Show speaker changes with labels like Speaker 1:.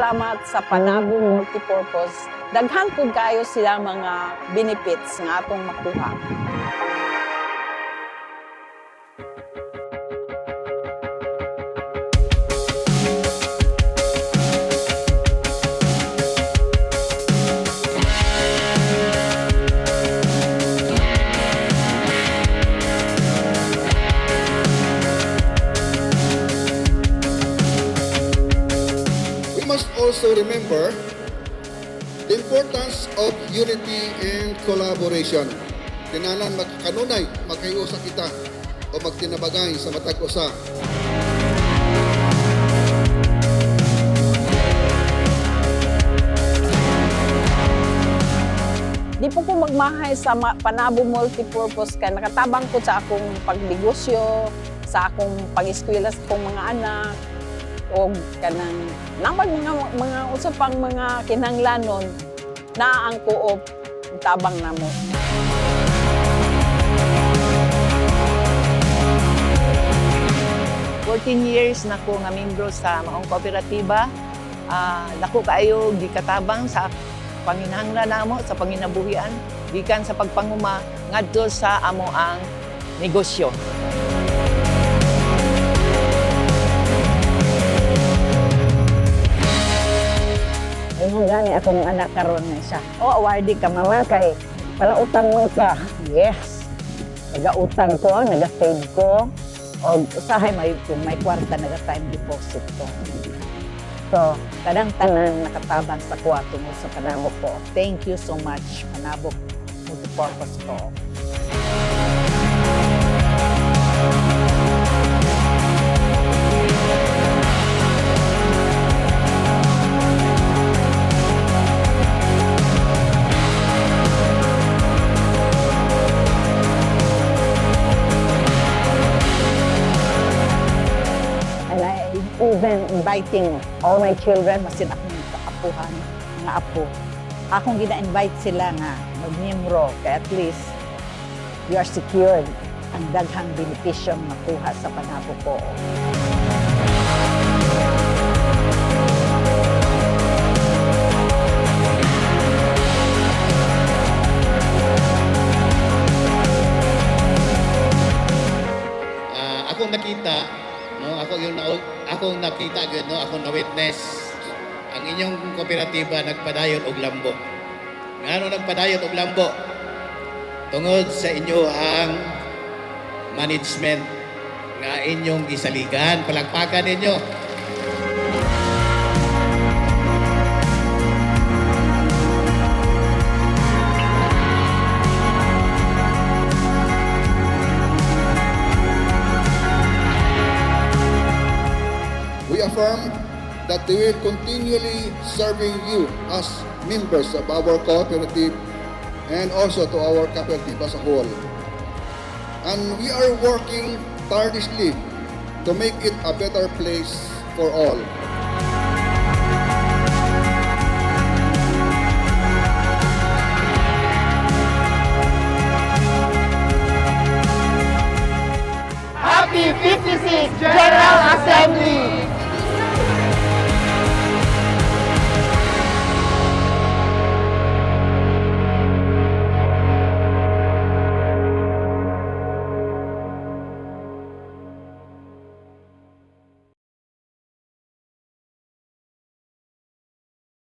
Speaker 1: salamat sa Panabo Multipurpose. Daghan pud kayo sila mga benefits nga atong makuha.
Speaker 2: Also remember the importance of unity and collaboration. Tinanan magkanunay, magkayusa kita o magtinabagay sa matag usa.
Speaker 1: Di po ko magmahay sa Panabo Multipurpose kay nakatabang ko sa akong pagnegosyo, sa akong pag-eskwela sa akong mga anak, o kanang namag mga usapang mga kinahanglanon na ang co-op tabang namo.
Speaker 3: Ah, 14 years na ko nga membro sa maong kooperatiba. Dako kaayo gikatabang sa panginahanglan namo sa panginabuhian gikan sa pagpanguma ngadto sa amo ang negosyo.
Speaker 4: Ayun gani akong anak karon na siya. O, awardee ka mama kay pala utang mo ka. Yes. Naga-utang ko, naga-save ko. O usahay may kwarta naga-time deposit ko. So, kadang tanan nakatabang sa kuha tungo sa Panabo ko. Thank you so much, Panabo Multipurpose ko. Even inviting all my children, masin akong kaapuhan, mga apo. Akong gina-invite sila nga mag-miyembro, kaya at least you are secured ang daghang benepisyo makuha sa Panabo ko.
Speaker 2: Akong nakita, no, akong nakita gud, no, akong na-witness ang inyong kooperatiba nagpadayon og lambo. Ngano nagpadayon og lambo? Tungod sa inyohang management nga inyong gisaligan, palakpakan ninyo. We affirm that we will continually serving you as members of our cooperative and also to our cooperative as a whole. And we are working tirelessly to make it a better place for all.
Speaker 5: Happy 56th General Assembly!